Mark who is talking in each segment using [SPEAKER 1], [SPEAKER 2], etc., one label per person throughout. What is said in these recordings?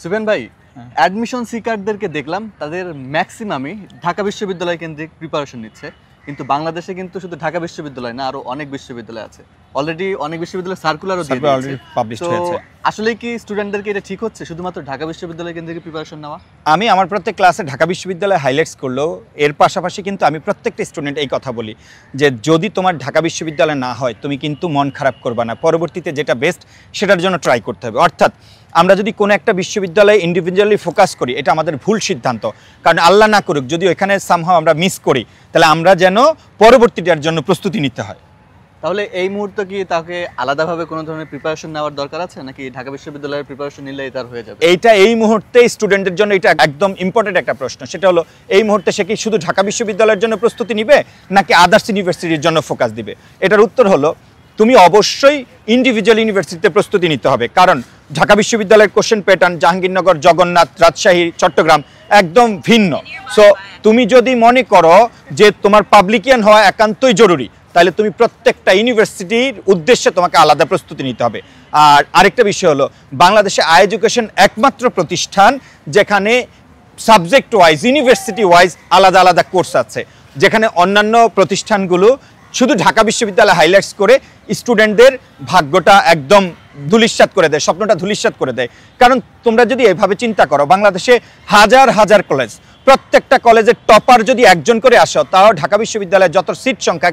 [SPEAKER 1] সুফিয়ান ভাই, অ্যাডমিশন সিকারদেরকে দেখলাম তাদের ম্যাক্সিমামই ঢাকা বিশ্ববিদ্যালয় কেন্দ্রিক প্রিপারেশন নিচ্ছে, কিন্তু বাংলাদেশে কিন্তু শুধু ঢাকা বিশ্ববিদ্যালয় না, আরো অনেক বিশ্ববিদ্যালয় আছে। অলরেডি অনেক বিশ্ববিদ্যালয় সার্কুলারও দিয়ে দিয়েছে। আসলে কি স্টুডেন্টদেরকে এটা ঠিক হচ্ছে শুধুমাত্র ঢাকা বিশ্ববিদ্যালয় কেন্দ্রিক প্রিপারেশন নেওয়া?
[SPEAKER 2] আমি আমার প্রত্যেক ক্লাসে ঢাকা বিশ্ববিদ্যালয় হাইলাইটস করলেও এর পাশাপাশি কিন্তু আমি প্রত্যেকটা স্টুডেন্ট এই কথা বলি যে যদি তোমার ঢাকা বিশ্ববিদ্যালয় না হয় তুমি কিন্তু মন খারাপ করবা না, পরবর্তীতে যেটা বেস্ট সেটার জন্য ট্রাই করতে হবে। অর্থাৎ আমরা যদি কোনো একটা বিশ্ববিদ্যালয়ে ইন্ডিভিজুয়ালি ফোকাস করি এটা আমাদের ভুল সিদ্ধান্ত, কারণ আল্লাহ না করুক যদি ওইখানে সামহাও আমরা মিস করি তাহলে আমরা যেন পরবর্তীটার জন্য প্রস্তুতি নিতে হয়।
[SPEAKER 1] তাহলে এই মুহূর্তে কি তাকে আলাদাভাবে কোনো ধরনের প্রিপারেশন নেওয়ার দরকার আছে, নাকি ঢাকা বিশ্ববিদ্যালয়ের প্রিপারেশন নিলেই তার হয়ে যাবে?
[SPEAKER 2] এইটা এই মুহূর্তে স্টুডেন্টের জন্য এটা একদম ইম্পর্টেন্ট একটা প্রশ্ন। সেটা হলো এই মুহূর্তে সে কি শুধু ঢাকা বিশ্ববিদ্যালয়ের জন্য প্রস্তুতি নিবে নাকি আদার্স ইউনিভার্সিটির জন্য ফোকাস দিবে? এটার উত্তর হলো তুমি অবশ্যই ইন্ডিভিজুয়াল ইউনিভার্সিটিতে প্রস্তুতি নিতে হবে, কারণ ঢাকা বিশ্ববিদ্যালয়ের কোশ্চেন প্যাটার্ন জাহাঙ্গীরনগর, জগন্নাথ, রাজশাহী, চট্টগ্রাম একদম ভিন্ন। সো তুমি যদি মনে করো যে তোমার পাবলিকিয়ান হওয়া একান্তই জরুরি তাহলে তুমি প্রত্যেকটা ইউনিভার্সিটির উদ্দেশ্যে তোমাকে আলাদা প্রস্তুতি নিতে হবে। আর আরেকটা বিষয় হলো বাংলাদেশে আই এডুকেশন একমাত্র প্রতিষ্ঠান যেখানে সাবজেক্ট ওয়াইজ ইউনিভার্সিটি ওয়াইজ আলাদা আলাদা কোর্স আছে, যেখানে অন্যান্য প্রতিষ্ঠানগুলো শুধু ঢাকা বিশ্ববিদ্যালয় হাইলাইটস করে স্টুডেন্টদের ভাগ্যটা একদম ধূলিসাৎ করে দেয়, স্বপ্নটা ধূলিসাৎ করে দেয়। কারণ তোমরা যদি এভাবে চিন্তা করো বাংলাদেশে হাজার হাজার কলেজ, প্রত্যেকটা কলেজের টপার যদি একজন করে আসো তাও ঢাকা বিশ্ববিদ্যালয়ে যত সিট সংখ্যা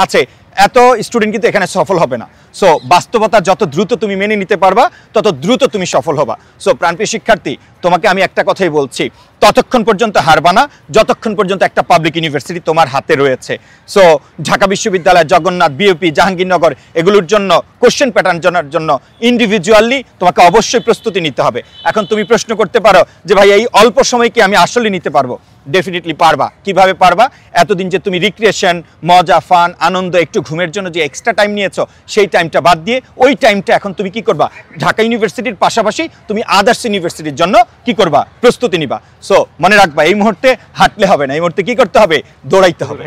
[SPEAKER 2] আছে এত স্টুডেন্ট কিন্তু এখানে সফল হবে না। সো বাস্তবতা যত দ্রুত তুমি মেনে নিতে পারবা তত দ্রুত তুমি সফল হবা। সো প্রাণপ্রিয় শিক্ষার্থী, তোমাকে আমি একটা কথাই বলছি, ততক্ষণ পর্যন্ত হারবা না যতক্ষণ পর্যন্ত একটা পাবলিক ইউনিভার্সিটি তোমার হাতে রয়েছে। সো ঢাকা বিশ্ববিদ্যালয়, জগন্নাথ, বিওপি, জাহাঙ্গীরনগর এগুলোর জন্য কোশ্চেন প্যাটার্ন জানার জন্য ইন্ডিভিজুয়ালি তোমাকে অবশ্যই প্রস্তুতি নিতে হবে। এখন তুমি প্রশ্ন করতে পারো যে ভাই এই অল্প সময় কি আমি আসলে নিতে পারবো? ডেফিনেটলি পারবা। কিভাবে পারবা? এতদিন যে তুমি রিক্রিয়েশন, মজা, ফান, আনন্দ, একটু ঘুমের জন্য যে এক্সট্রা টাইম নিয়েছো সেই টাইমটা বাদ দিয়ে ওই টাইমটা এখন তুমি কি করবা? ঢাকা ইউনিভার্সিটির পাশাপাশি তুমি আদার্স ইউনিভার্সিটির জন্য কি করবা? প্রস্তুতি নিবা। সো মনে রাখবা এই মুহূর্তে হাঁটলে হবে না, এই মুহূর্তে কি করতে হবে? দৌড়াইতে হবে।